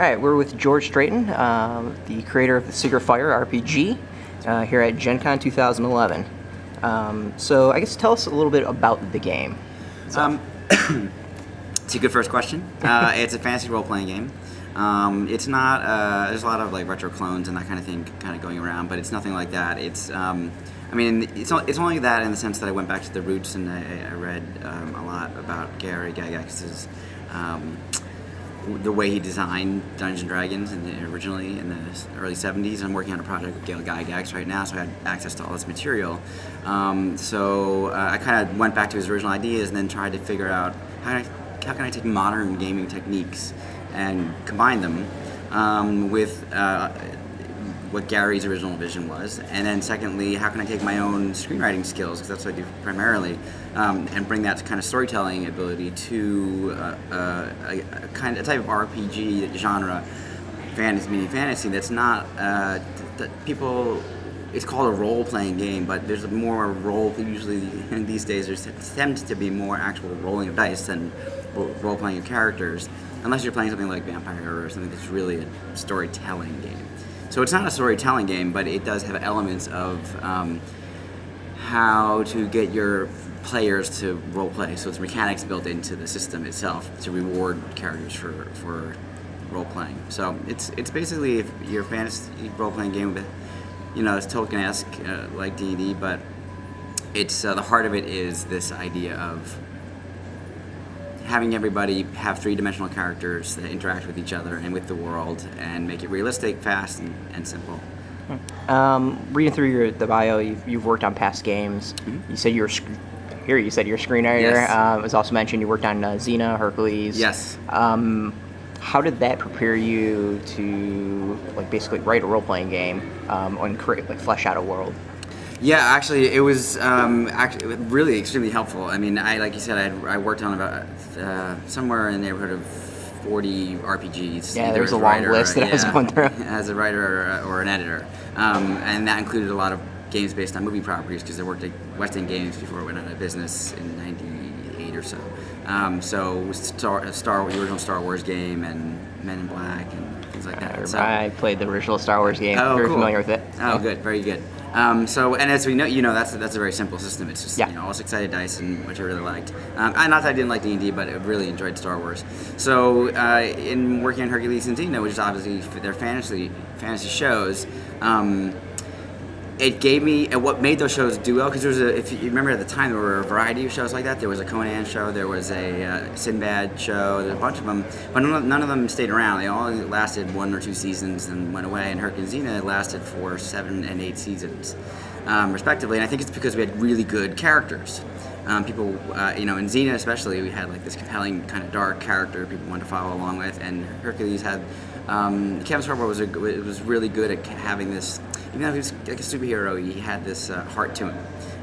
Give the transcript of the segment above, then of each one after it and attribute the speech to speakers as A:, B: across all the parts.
A: right, we're with George Strayton, the creator of the Secret Fire RPG, here at Gen Con 2011. So I guess tell us a little bit about the game.
B: It's a good first question. It's a fantasy role-playing game. It's not. There's a lot of like retro clones and that kind of thing, kind of going around, but it's nothing like that. It's only that in the sense that I went back to the roots and I read a lot about Gary Gygax's the way he designed Dungeons & Dragons originally in the early 70s. I'm working on a project with Gail Gygax right now, so I had access to all this material. So I kind of went back to his original ideas and then tried to figure out how can I take modern gaming techniques and combine them with what Gary's original vision was, and then secondly, how can I take my own screenwriting skills, because that's what I do primarily, and bring that kind of storytelling ability to a type of RPG genre, fantasy that's not that people. It's called a role-playing game, but there's more role. Usually, these days, there tends to be more actual rolling of dice than role-playing of characters, unless you're playing something like Vampire or something that's really a storytelling game. So it's not a storytelling game, but it does have elements of how to get your players to role-play. So it's mechanics built into the system itself to reward characters for role-playing. So it's basically your fantasy role-playing game with, it's Tolkien-esque like D&D, but it's the heart of it is this idea of having everybody have three-dimensional characters that interact with each other and with the world and make it realistic, fast, and simple.
A: Reading through the bio, you've worked on past games. Mm-hmm. You said you're a screenwriter.
B: Yes.
A: It was also mentioned you worked on Xena, Hercules.
B: Yes.
A: How did that prepare you to basically write a role-playing game and create flesh out a world?
B: Yeah, actually, it was really extremely helpful. I mean, like you said, I worked on about somewhere in the neighborhood of 40 RPGs.
A: Yeah, there was a long list that I was going through.
B: As a writer or an editor, and that included a lot of games based on movie properties, because I worked at West End Games before it went out of business in '98 or so. So the original Star Wars game and Men in Black and things like that.
A: I played the original Star Wars game.
B: Oh,
A: Very
B: cool.
A: familiar with it.
B: Oh, good, very good. And as we know, that's a very simple system. It's just all six-sided dice, which I really liked. Not that I didn't like D&D, but I really enjoyed Star Wars. So in working on Hercules and Xena, which is obviously their fantasy shows, it gave me what made those shows do well, because if you remember at the time, there were a variety of shows like that. There was a Conan show, there was a Sinbad show, there were a bunch of them, but none of them stayed around. They all lasted 1 or 2 seasons and went away, and Hercules and Xena lasted for 7 and 8 seasons, respectively, and I think it's because we had really good characters. People, in Xena especially, we had this compelling kind of dark character people wanted to follow along with, and Hercules had, Kevin Sorbo was really good at having this. Even though he was like a superhero, he had this heart to him,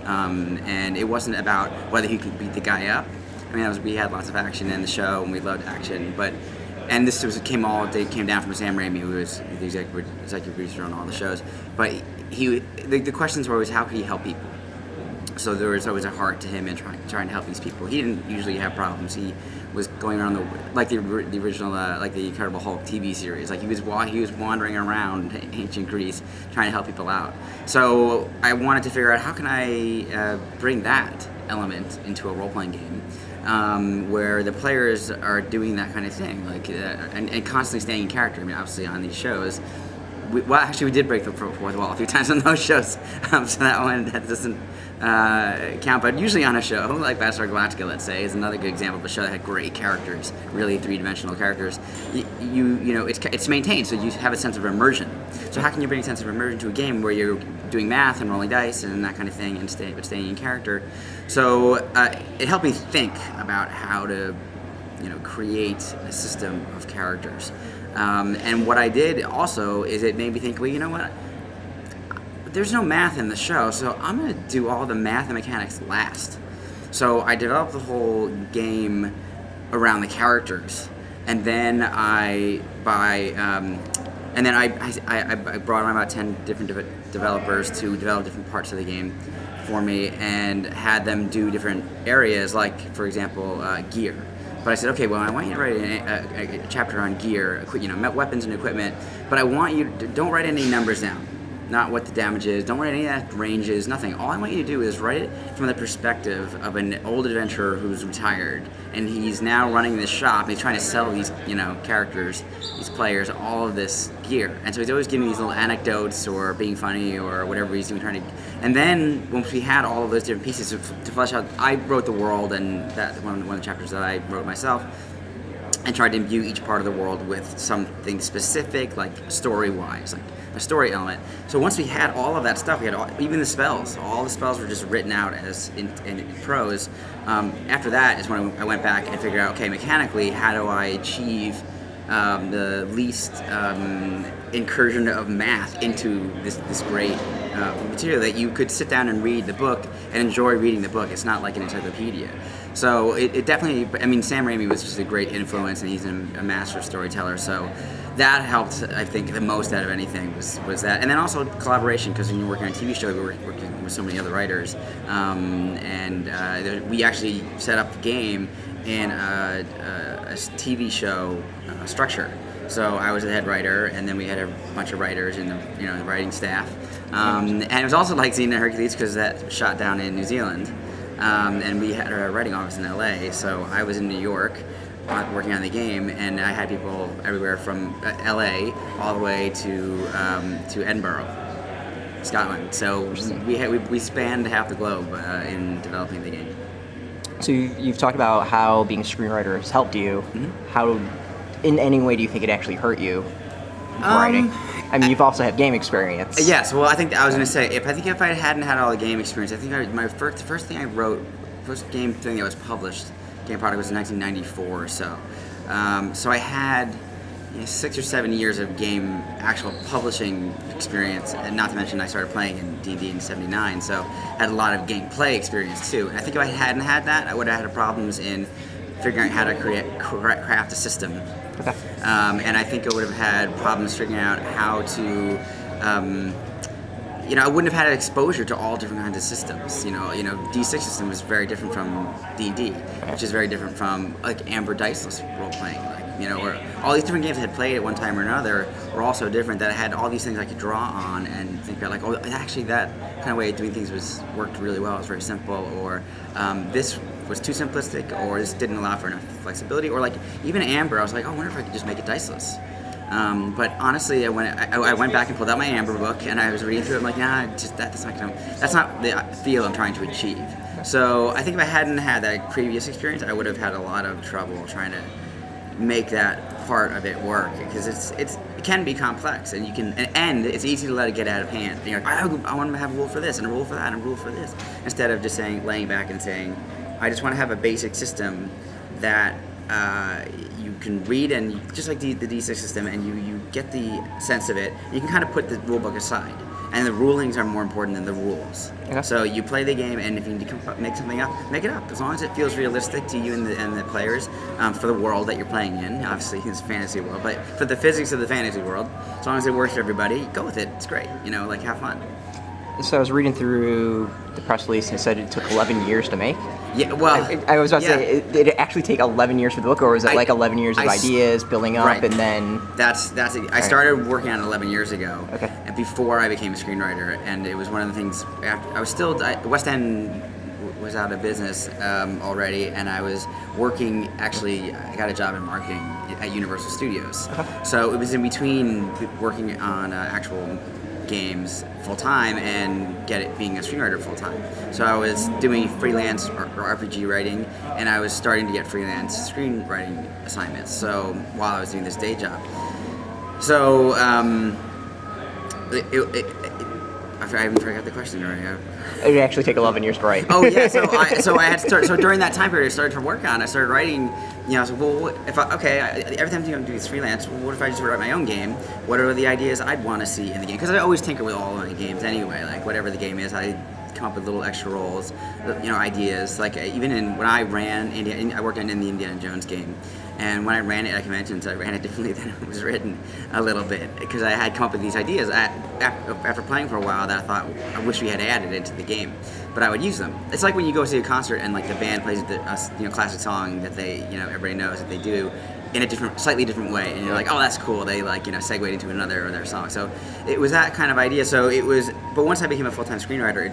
B: and it wasn't about whether he could beat the guy up. I mean, we had lots of action in the show, and we loved action. This came down from Sam Raimi, who was the executive producer on all the shows. But the questions were always, how could he help people? So there was always a heart to him in trying to help these people. He didn't usually have problems. He was going around the original the Incredible Hulk TV series. He was wandering around ancient Greece trying to help people out. So I wanted to figure out, how can I bring that element into a role-playing game where the players are doing that kind of thing, and constantly staying in character. I mean, obviously on these shows. We did break the fourth wall a few times on those shows, so that doesn't count. But usually on a show like Battlestar Galactica, let's say, is another good example of a show that had great characters, really three-dimensional characters. It's maintained, so you have a sense of immersion. So how can you bring a sense of immersion to a game where you're doing math and rolling dice and that kind of thing, and staying in character? So it helped me think about how to, create a system of characters. And what I did also is it made me think, well, you know what? There's no math in the show, so I'm going to do all the math and mechanics last. So I developed the whole game around the characters, and then I brought on about 10 different developers to develop different parts of the game for me, and had them do different areas, like, for example, gear. But I said, okay, well, I want you to write a chapter on gear, weapons and equipment, but I want you to don't write any numbers down. Not what the damage is, don't write any of that ranges, nothing. All I want you to do is write it from the perspective of an old adventurer who's retired, and he's now running this shop, and he's trying to sell these, characters, these players, all of this gear. And so he's always giving me these little anecdotes or being funny or whatever he's doing, trying to. And then once we had all of those different pieces to flesh out, I wrote the world, and that one of the chapters that I wrote myself, and tried to imbue each part of the world with something specific, like story-wise, like a story element. So once we had all of that stuff, we had even the spells. All the spells were just written out as in prose. After that is when I went back and figured out, okay, mechanically, how do I achieve the least incursion of math into this great material that you could sit down and read the book and enjoy reading the book. It's not like an encyclopedia. So it definitely, I mean, Sam Raimi was just a great influence, and he's a master storyteller. So that helped, I think, the most out of anything was that. And then also collaboration, because when you're working on a TV show, you're working with so many other writers. We actually set up the game in a TV show structure. So I was the head writer, and then we had a bunch of writers in the writing staff. And it was also like Xena Hercules, because that was shot down in New Zealand. And we had our writing office in LA, so I was in New York working on the game, and I had people everywhere from LA all the way to Edinburgh, Scotland. So we spanned half the globe in developing the game.
A: So you've talked about how being a screenwriter has helped you.
B: Mm-hmm.
A: How, in any way, do you think it actually hurt you writing? I mean, you've also had game experience.
B: Yes. Well, I think I was going to say, if I hadn't had all the game experience, I think the first thing I wrote, first game thing that was published, game product, was in 1994 or so. So I had 6 or 7 years of game actual publishing experience, and not to mention I started playing in D&D in '79, so I had a lot of gameplay experience too. And I think if I hadn't had that, I would have had problems in figuring out how to craft a system.
A: Okay.
B: And I think I would have had problems figuring out how to, I wouldn't have had exposure to all different kinds of systems. D6 system is very different from D&D, which is very different from like Amber diceless role playing. Or all these different games I had played at one time or another were all so different that I had all these things I could draw on and think about, like, oh, actually that kind of way of doing things worked really well. It was very simple, or this was too simplistic, or this didn't allow for enough flexibility, or like even Amber, I was like, oh, I wonder if I could just make it diceless. But honestly, I went back and pulled out my Amber book and I was reading through it. I'm like, nah, that's not the feel I'm trying to achieve. So I think if I hadn't had that previous experience, I would have had a lot of trouble trying to make that part of it work, because it can be complex, and it's easy to let it get out of hand. And you're like, I want to have a rule for this and a rule for that and a rule for this, instead of just laying back and saying, I just want to have a basic system that you can read, and just like the D6 system, and you get the sense of it. You can kind of put the rule book aside, and the rulings are more important than the rules. Okay. So you play the game, and if you need to make something up, make it up, as long as it feels realistic to you and the players, for the world that you're playing in. Obviously, it's a fantasy world, but for the physics of the fantasy world, as long as it works for everybody, go with it. It's great. Have fun.
A: So I was reading through the press release, and it said it took 11 years to make.
B: Yeah, well,
A: I was about to say, did it actually take 11 years for the book, or was it like 11 years of ideas building up, right, and then?
B: That's it. I started working on it 11 years ago,
A: okay,
B: and before I became a screenwriter, and it was one of the things. West End was out of business already, and I was working. Actually, I got a job in marketing at Universal Studios, so it was in between working on actual games full time and being a screenwriter full time. So I was doing freelance or RPG writing, and I was starting to get freelance screenwriting assignments. So while I was doing this day job, so I haven't forgot the question already.
A: It would actually take 11 years to write.
B: Oh yeah, so I had to start. So during that time period, I started to work on. I started writing. I was like, well, every time I'm doing this freelance, what if I just write my own game? What are the ideas I'd want to see in the game? Because I always tinker with all of my games anyway. Like whatever the game is, I come up with little extra roles, ideas. Like even when I ran I worked on the Indiana Jones game, And when I ran it at conventions, I ran it differently than it was written a little bit, because I had come up with these ideas after playing for a while that I thought I wish we had added into the game, but I would use them. It's like when you go see a concert and like the band plays the classic song that they everybody knows that they do in a slightly different way, and you're like, oh, that's cool. They segued into another of their song. So it was that kind of idea. So it was, but once I became a full-time screenwriter, it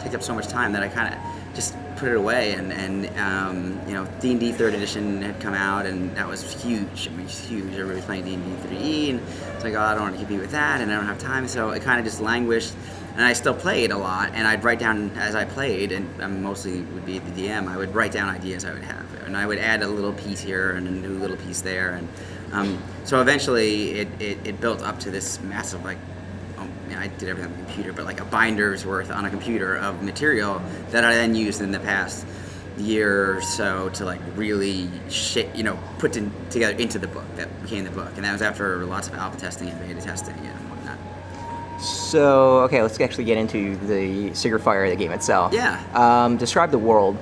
B: takes up so much time that I kind of just put it away. And D&D 3rd edition had come out, and that was huge. I mean, it's huge. Everybody was playing D&D 3E, and it's like, oh, I don't want to compete with that, and I don't have time. So it kind of just languished. And I still played a lot, and I'd write down as I played, and I mostly would be the DM. I would write down ideas I would have, and I would add a little piece here and a new little piece there, and so eventually it built up to this massive, like, I did everything on the computer, but like a binder's worth on a computer of material that I then used in the past year or so to like really put together into the book that became the book, and that was after lots of alpha testing and beta testing and whatnot.
A: So, okay, let's actually get into the Sigurd Fire, the game itself.
B: Yeah.
A: Describe the world.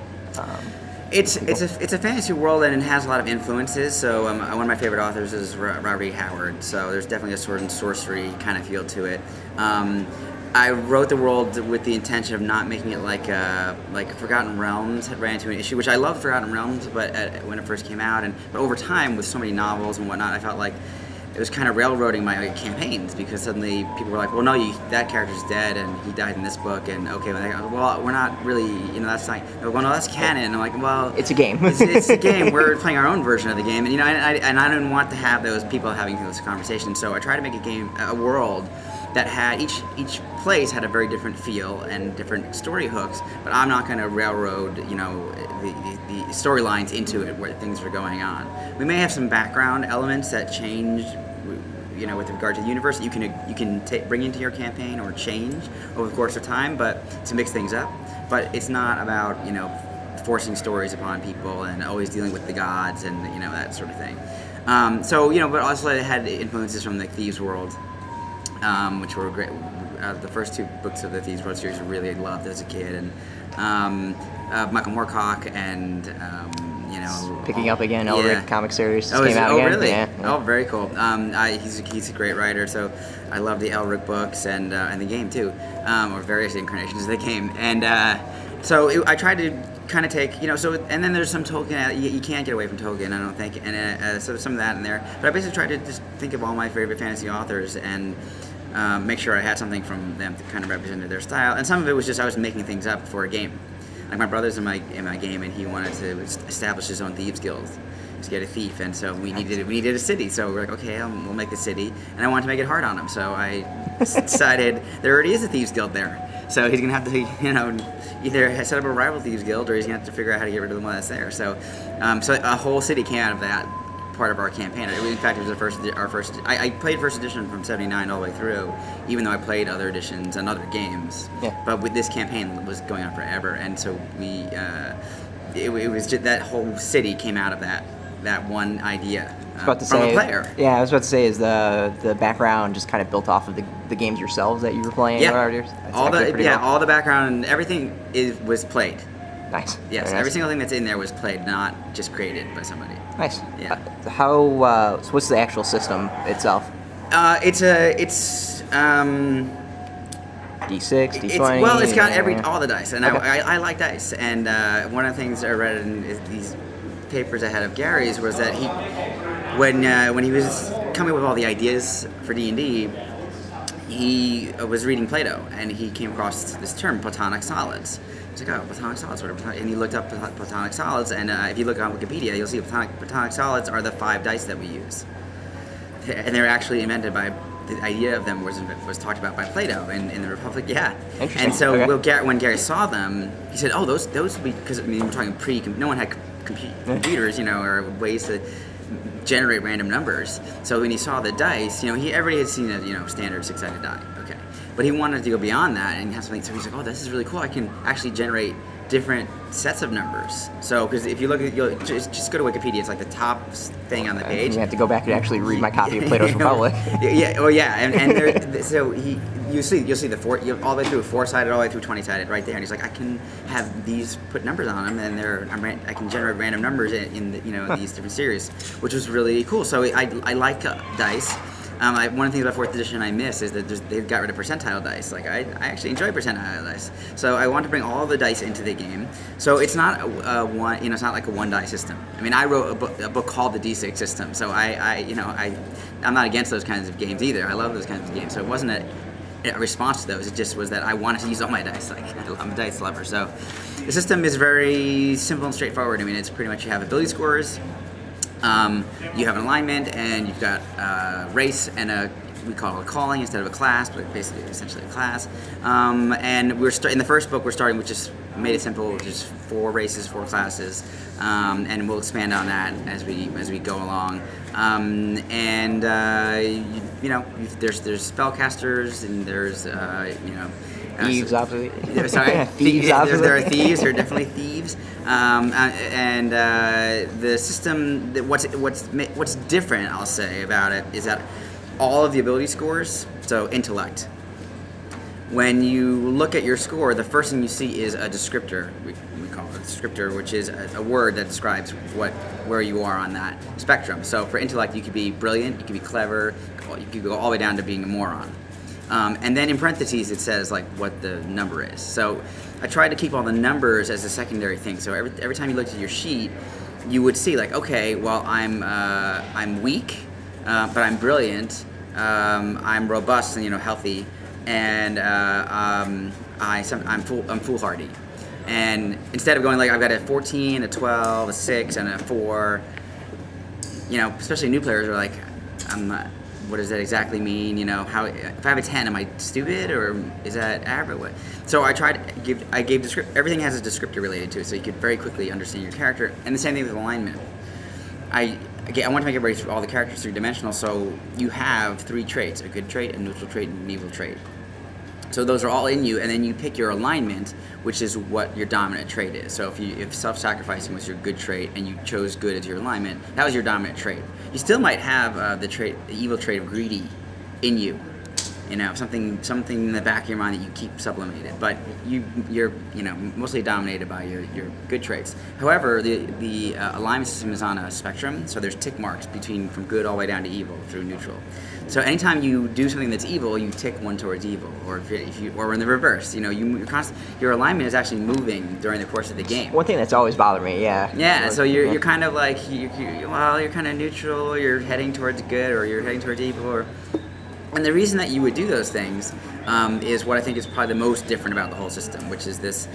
B: It's a fantasy world, and it has a lot of influences. So one of my favorite authors is Robert E. Howard. So there's definitely a sword and sorcery kind of feel to it. I wrote the world with the intention of not making it like Forgotten Realms had ran into an issue, which I loved Forgotten Realms, but when it first came out, but over time with so many novels and whatnot, I felt like it was kind of railroading my campaigns, because suddenly people were like, well, no, that character's dead and he died in this book, and okay, well, we're not really, that's not, well, no, that's canon. And I'm like, well,
A: it's a game.
B: it's a game. We're playing our own version of the game, and I didn't want to have those people having those conversations. So I tried to make a world that had each place had a very different feel and different story hooks, but I'm not going to railroad the storylines into it where things are going on. We may have some background elements that change, with regard to the universe that you can bring into your campaign or change over the course of time, but to mix things up. But it's not about forcing stories upon people and always dealing with the gods and that sort of thing. But also it had influences from the Thieves World, which were great. The first 2 books of the Thieves World series I really loved as a kid, and Michael Moorcock and
A: picking up again, Elric comic series
B: came
A: out again.
B: Really?
A: Yeah.
B: Oh, very cool. He's a great writer, so I love the Elric books and the game too, or various incarnations of the game. And I tried to kind of take, and then there's some Tolkien. You can't get away from Tolkien, I don't think, and so some of that in there. But I basically tried to just think of all my favorite fantasy authors and make sure I had something from them that kind of represented their style. And some of it was just I was making things up for a game. Like my brother's in my game, and he wanted to establish his own thieves guild to get a thief, and so we needed a city. So we're like, okay, we'll make a city, and I wanted to make it hard on him. So I decided there already is a thieves guild there, so he's gonna have to either set up a rival thieves guild, or he's gonna have to figure out how to get rid of the one that's there. So so a whole city came out of that part of our campaign. In fact, it was our first. I played first edition from '79 all the way through, even though I played other editions and other games.
A: Yeah.
B: But with this campaign, it was going on forever, and so we, it was just that whole city came out of that one idea from a player.
A: Yeah, I was about to say, is the background just kind of built off of the games yourselves that you were playing?
B: Yeah. All the background and everything was played.
A: Nice.
B: Yes,
A: nice.
B: Every single thing that's in there was played, not just created by somebody.
A: Nice.
B: Yeah.
A: So what's the actual system itself?
B: It's
A: D6, D20.
B: It's got all the dice, and okay. I like dice. And one of the things I read in these papers I had of Gary's was that when he was coming up with all the ideas for D&D, he was reading Plato, and he came across this term, platonic solids. He's like, oh, platonic solids, whatever. And he looked up platonic solids, and if you look on Wikipedia, you'll see platonic solids are the 5 dice that we use. And they're actually invented by, the idea of them was talked about by Plato in the Republic, yeah.
A: Interesting.
B: And so
A: okay.
B: when Gary saw them, he said, oh, those would be, because we're talking no one had computers, or ways to generate random numbers. So when he saw the dice, everybody had seen a standard 6-sided die, okay. But he wanted to go beyond that and have something, so he's like, oh, this is really cool. I can actually generate different sets of numbers. So, because if you look at, you'll just go to Wikipedia. It's like the top thing on the page.
A: You have to go back and actually read my copy of Plato's Republic.
B: Yeah. Oh, yeah. And you'll see the all the way through 4-sided, all the way through 20-sided, right there. And he's like, I can have these put numbers on them, and I can generate random numbers in these different series, which was really cool. So I like dice. One of the things about 4th edition I miss is that they've got rid of percentile dice. Like I actually enjoy percentile dice, so I want to bring all the dice into the game. So it's not it's not like a 1-die system. I mean, I wrote a book called the D6 system, so I'm not against those kinds of games either. I love those kinds of games. So it wasn't a response to those. It just was that I wanted to use all my dice. Like I'm a dice lover, so the system is very simple and straightforward. I mean, it's pretty much you have ability scores. You have an alignment, and you've got race and we call it a calling instead of a class, but basically essentially a class. And we're in the first book. We're starting with just made it simple, just 4 races, 4 classes, and we'll expand on that as we go along. There's spellcasters, and there's
A: Thieves, obviously.
B: Sorry,
A: thieves.
B: There are thieves. There are definitely thieves. The system, what's different, I'll say, about it is that all of the ability scores, so intellect. When you look at your score, the first thing you see is a descriptor. We call it a descriptor, which is a word that describes where you are on that spectrum. So for intellect, you could be brilliant, you could be clever, you could go all the way down to being a moron. And then in parentheses it says like what the number is. So I tried to keep all the numbers as a secondary thing. So every time you looked at your sheet, you would see like, okay, well I'm weak, but I'm brilliant. I'm robust and healthy, and I'm foolhardy. And instead of going like I've got a 14, a 12, a 6, and a 4, especially new players are like, what does that exactly mean? How if I have a 10, am I stupid or is that average? So I gave everything has a descriptor related to it, so you could very quickly understand your character. And the same thing with alignment. I want to make everybody through all the characters 3-dimensional, so you have 3 traits: a good trait, a neutral trait, and an evil trait. So those are all in you, and then you pick your alignment, which is what your dominant trait is. So if self-sacrificing was your good trait and you chose good as your alignment, that was your dominant trait. You still might have the evil trait of greedy in you. Something in the back of your mind that you keep sublimated, but you're mostly dominated by your good traits. However, the alignment system is on a spectrum, so there's tick marks from good all the way down to evil through neutral. So anytime you do something that's evil, you tick one towards evil, or or in the reverse, your alignment is actually moving during the course of the game.
A: One thing that's always bothered me, yeah.
B: Yeah, so you're kind of like you're kind of neutral, you're heading towards good, or you're heading towards evil, and the reason that you would do those things is what I think is probably the most different about the whole system, which is this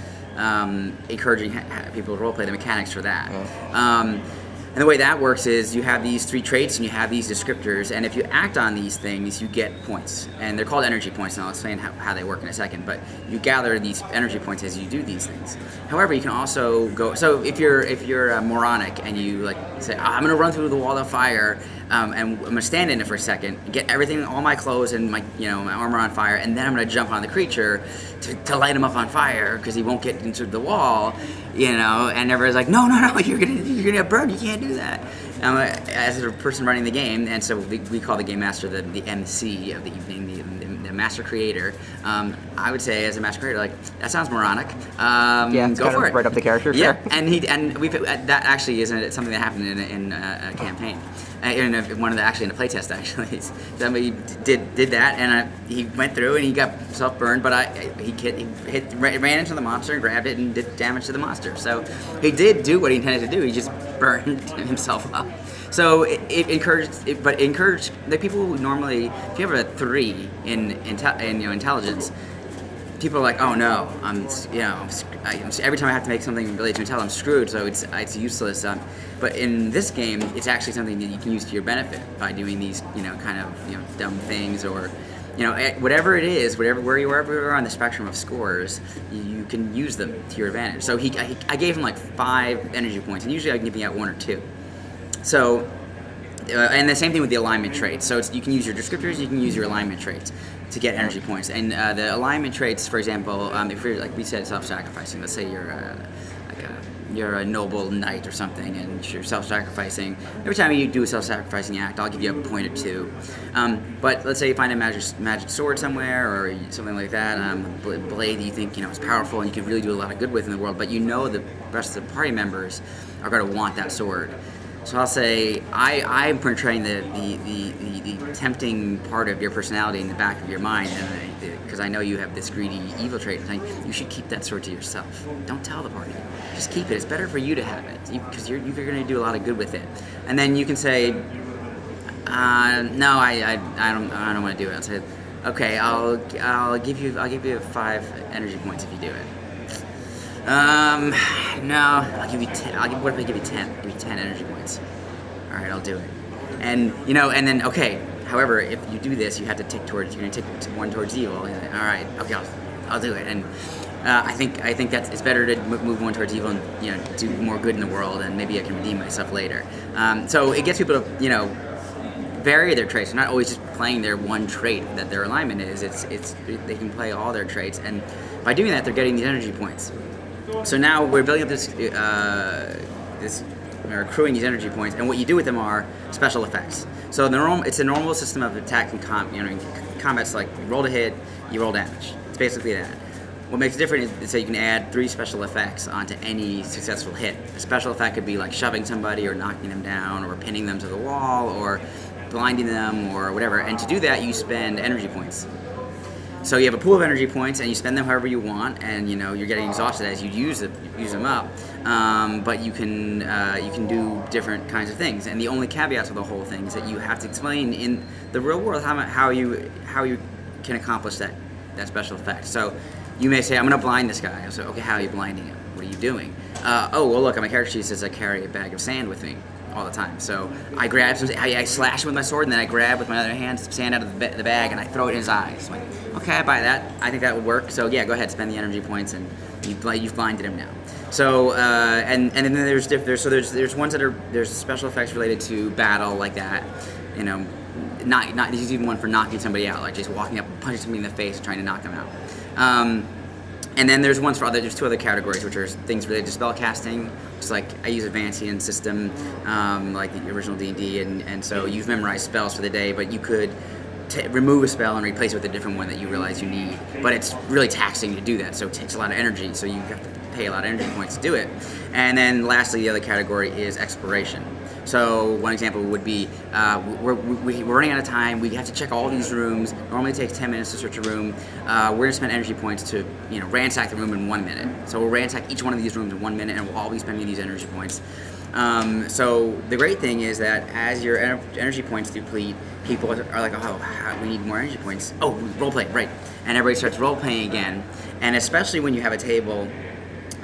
B: encouraging people to roleplay the mechanics for that. Yeah. And the way that works is you have these 3 traits and you have these descriptors, and if you act on these things, you get points. And they're called energy points, and I'll explain how they work in a second, but you gather these energy points as you do these things. However, you can also go, so if you're moronic and you like say, I'm gonna run through the wall of fire, and I'm gonna stand in it for a second, get everything, all my clothes and my armor on fire, and then I'm gonna jump on the creature to light him up on fire because he won't get into the wall, and everybody's like, no, you're gonna get burned, you can't do that. As a person running the game, and so we call the game master the MC of the evening, the master creator. I would say as a master creator, like that sounds moronic.
A: Yeah, it's
B: go
A: kind
B: for
A: of
B: it.
A: right up the character.
B: Yeah,
A: Sure.
B: and that actually isn't something that happened in a campaign. In a playtest actually, somebody did that, and he went through and he got himself burned, but he ran into the monster and grabbed it and did damage to the monster. So he did do what he intended to do. He just burned himself up. So it encouraged the people who normally, if you have a 3 in intelligence, people are like, oh no, every time I have to make something related to intel, I'm screwed. So it's useless. But in this game, it's actually something that you can use to your benefit by doing these, dumb things, or, whatever it is, wherever you are on the spectrum of scores, you can use them to your advantage. So I gave him like 5 energy points, and usually I'm giving out 1 or 2. So and the same thing with the alignment traits. So you can use your descriptors, you can use your alignment traits to get energy points. And the alignment traits, for example, if you're, like we said, self-sacrificing. Let's say you're a noble knight or something, and you're self-sacrificing. Every time you do a self-sacrificing act, I'll give you a point or two. But let's say you find a magic sword somewhere or something like that, blade that you think is powerful and you could really do a lot of good with in the world, but the rest of the party members are going to want that sword. So I'll say I'm portraying the tempting part of your personality in the back of your mind, because I know you have this greedy evil trait, and saying you should keep that sword to yourself. Don't tell the party. Just keep it. It's better for you to have it, because you're going to do a lot of good with it. And then you can say, no, I don't want to do it. I'll say, okay, I'll give you 5 energy points if you do it. No, I'll give you 10. What if I give you 10? I'll give you 10 energy points. All right, I'll do it. And and then okay. However, if you do this, you have to tick towards. You're gonna tick one towards evil. All right, okay, I'll do it. And I think that it's better to move one towards evil and do more good in the world, and maybe I can redeem myself later. So it gets people to vary their traits. They're not always just playing their one trait that their alignment is. They can play all their traits, and by doing that, they're getting these energy points. So now we're building up we're accruing these energy points, and what you do with them are special effects. So it's a normal system of attack and combat's like you roll to hit, you roll damage. It's basically that. What makes it different is that you can add 3 special effects onto any successful hit. A special effect could be like shoving somebody or knocking them down or pinning them to the wall or blinding them or whatever. And to do that, you spend energy points. So you have a pool of energy points, and you spend them however you want, and you're getting exhausted as you use them up. But you can do different kinds of things, and the only caveat to the whole thing is that you have to explain in the real world how you can accomplish that special effect. So you may say, I'm going to blind this guy. I'll say, okay, how are you blinding him? What are you doing? Oh, well, look, on my character sheet says I carry a bag of sand with me all the time. So I grab I slash him with my sword, and then I grab with my other hand some sand out of the bag, and I throw it in his eyes. I'm like, okay, I buy that. I think that would work. So yeah, go ahead, spend the energy points, and you've blinded him now. So and then there's ones that there's special effects related to battle like that. Not there's even one for knocking somebody out, like just walking up and punching somebody in the face and trying to knock them out. And then there's ones for there's 2 other categories, which are things related to spell casting. Just like I use a Vancian system, like the original D&D, and so you've memorized spells for the day, but you could remove a spell and replace it with a different one that you realize you need. But it's really taxing to do that, so it takes a lot of energy, so you have to pay a lot of energy points to do it. And then lastly, the other category is exploration. So one example would be we're running out of time. We have to check all these rooms. Normally it takes 10 minutes to search a room. We're going to spend energy points to ransack the room in 1 minute. So we'll ransack each one of these rooms in 1 minute, and we'll all be spending these energy points. So the great thing is that as your energy points deplete, people are like, oh, we need more energy points. Oh, role-play, right. And everybody starts role-playing again. And especially when you have a table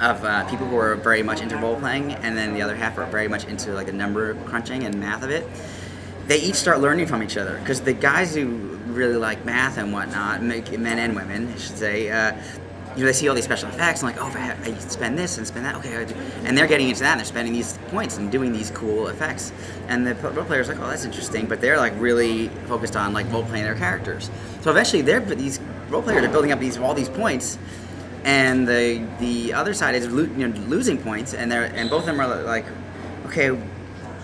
B: of people who are very much into role-playing, and then the other half are very much into like the number crunching and math of it, they each start learning from each other. Because the guys who really like math and whatnot, men and women, I should say, they see all these special effects, and like, oh, I spend this and spend that, okay, and they're getting into that, and they're spending these points and doing these cool effects. And the role player's like, oh, that's interesting, but they're like really focused on like role-playing their characters. So eventually, these role players are building up all these points, and the other side is losing points, and both of them are like, okay,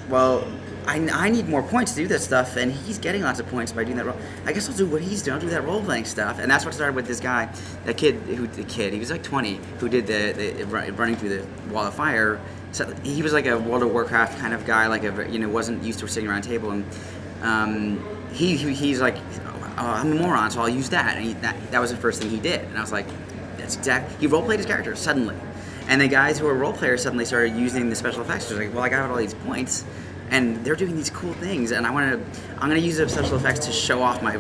B: well, I need more points to do this stuff, and he's getting lots of points by doing that role. I guess I'll do what he's doing. I'll do that role-playing stuff. And that's what started with this guy, he was like 20, who did the running through the wall of fire. So he was like a World of Warcraft kind of guy, like wasn't used to sitting around a table, and he's like, oh, I'm a moron, so I'll use that. And that was the first thing he did. And I was like, that's exactly, he role-played his character suddenly. And the guys who were role players suddenly started using the special effects. They're like, well, I got all these points, and they're doing these cool things, and I'm gonna use the special effects to show off my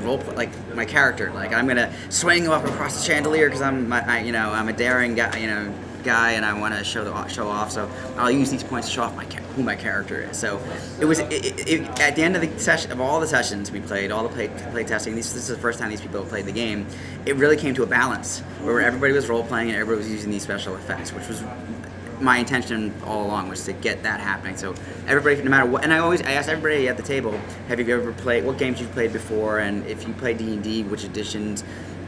B: my character. Like I'm gonna swing up across the chandelier because I'm a daring guy, and I want to show off. So I'll use these points to show off who my character is. So it was at the end of the session, of all the sessions we played, all the play testing. This is the first time these people played the game. It really came to a balance where everybody was role playing and everybody was using these special effects, which was my intention all along was to get that happening. So everybody, no matter what, and I ask everybody at the table, have you ever played, what games you've played before, and if you play D&D, which editions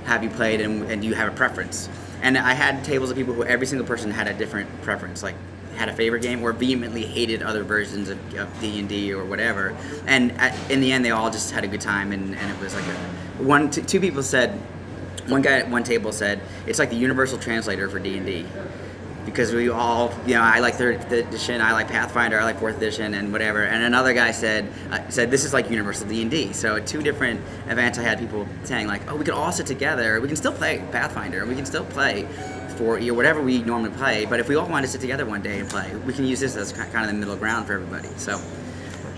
B: have you played, and do you have a preference? And I had tables of people who every single person had a different preference, like had a favorite game or vehemently hated other versions of D&D or whatever. And in the end, they all just had a good time, and it was like two people said, one guy at one table said, it's like the universal translator for D&D. Because we all, I like 3rd edition, I like Pathfinder, I like 4th edition, and whatever. And another guy said this is like universal D&D. So at 2 different events, I had people saying like, oh, we could all sit together. We can still play Pathfinder. We can still play 4E or whatever we normally play. But if we all want to sit together one day and play, we can use this as kind of the middle ground for everybody. So,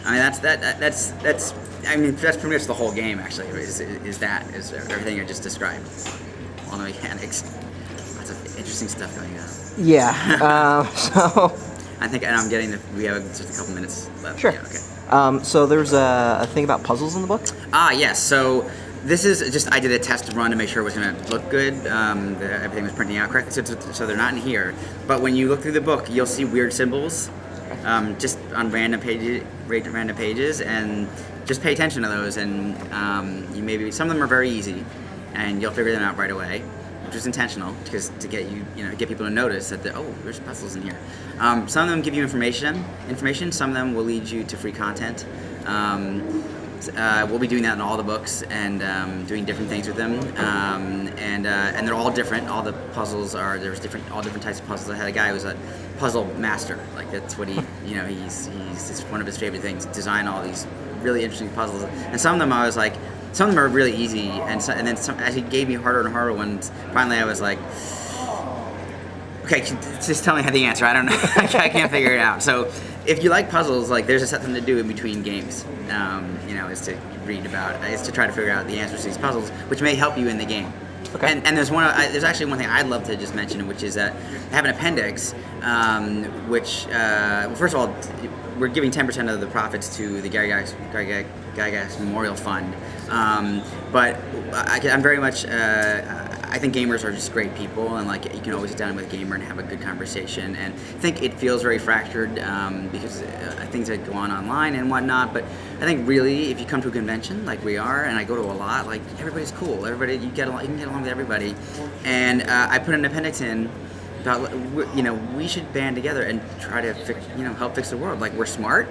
B: I mean, that's pretty much the whole game. Actually, is everything I just described, all the mechanics. Lots of interesting stuff going on.
A: Yeah. So
B: I think, and I'm getting we have just a couple minutes left.
A: Sure.
B: Yeah, okay.
A: So there's a thing about puzzles in the book?
B: Yes. So this is just, I did a test run to make sure it was going to look good. Everything was printing out correctly, so they're not in here. But when you look through the book, you'll see weird symbols just on random pages, and just pay attention to those. And some of them are very easy, and you'll figure them out right away, which was intentional, because to get get people to notice that there's puzzles in here. Some of them give you information. Some of them will lead you to free content. We'll be doing that in all the books, and doing different things with them. And they're all different. All the puzzles there's all different types of puzzles. I had a guy who was a puzzle master. Like that's what it's one of his favorite things. Design all these really interesting puzzles. And some of them I was like, some of them are really easy, and then as he gave me harder and harder ones, finally I was like, okay, just tell me the answer. I don't know. I can't figure it out. So if you like puzzles, like there's something to do in between games, is to read about, is to try to figure out the answers to these puzzles, which may help you in the game. Okay. And there's actually one thing I'd love to just mention, which is that I have an appendix, which, first of all, we're giving 10% of the profits to the Gary Gygax Memorial Fund. But I'm very much, I think gamers are just great people, and like you can always sit down with a gamer and have a good conversation. And I think it feels very fractured because things that go on online and whatnot. But I think really, if you come to a convention like we are, and I go to a lot, like everybody's cool. You can get along with everybody. And I put an appendix in about we should band together and try to help fix the world. Like we're smart.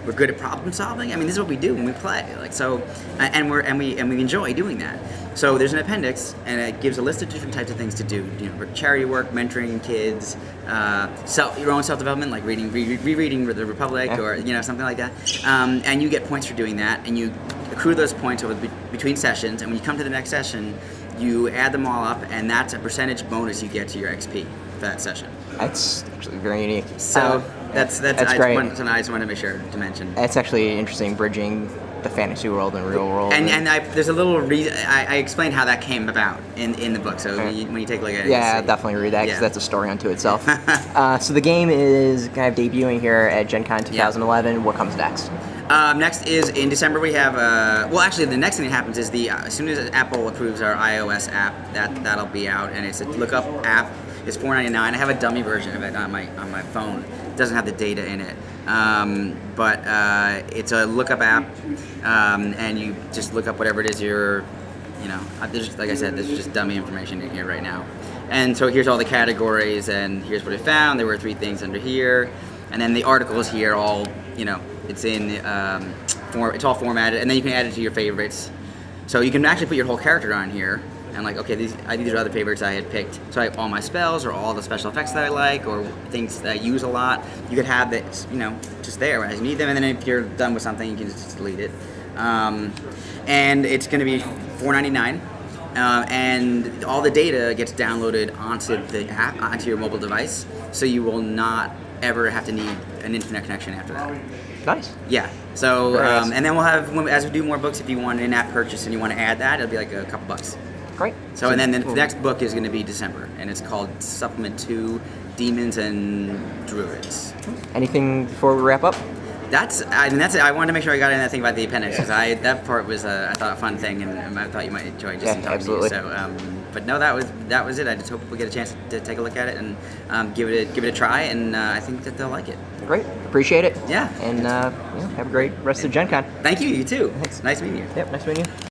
B: We're good at problem solving. I mean, this is what we do when we play. Like so, and we enjoy doing that. So there's an appendix, and it gives a list of different types of things to do. Charity work, mentoring kids, your own self-development, like rereading The Republic, or something like that. And you get points for doing that, and you accrue those points between sessions. And when you come to the next session, you add them all up, and that's a percentage bonus you get to your XP for that session.
A: That's actually very unique.
B: So that's
A: great.
B: I just wanted to make sure to mention.
A: It's actually interesting, bridging the fantasy world and real world.
B: And there's a little reason. I explained how that came about in the book. So when you take a look at it,
A: yeah, definitely read that, because that's a story unto itself. So the game is kind of debuting here at Gen Con 2011. Yeah. What comes next?
B: Next is in December we have actually the next thing that happens is as soon as Apple approves our iOS app, that'll be out, and it's a lookup app. It's $4.99. I have a dummy version of it on my phone. It doesn't have the data in it, but it's a lookup app, and you just look up whatever it is like I said, there's just dummy information in here right now. And so here's all the categories, and here's what I found. There were 3 things under here, and then the articles here all, it's in it's all formatted, and then you can add it to your favorites. So you can actually put your whole character on here. And like, okay, these are other favorites I had picked. So I have all my spells, or all the special effects that I like, or things that I use a lot. You could have that, just there as you need them. And then if you're done with something, you can just delete it. And it's going to be $4.99. And all the data gets downloaded onto the app, onto your mobile device. So you will not ever have to need an internet connection after that.
A: Nice.
B: Yeah. So, and then we'll have, as we do more books, if you want an in-app purchase and you want to add that, it'll be like a couple bucks.
A: Great.
B: So, and then the next book is going to be December, and it's called Supplement 2, Demons and Druids.
A: Anything before we wrap up?
B: I wanted to make sure I got in that thing about the appendix because that part was I thought a fun thing and I thought you might enjoy just in talking
A: absolutely.
B: to you. So, but no, that was it. I just hope we'll get a chance to take a look at it and give it a try, and I think that they'll like it.
A: Great, appreciate it.
B: Yeah.
A: And have a great rest of Gen Con.
B: Thank you. You too.
A: Thanks.
B: Nice meeting you.
A: Yep, nice meeting you.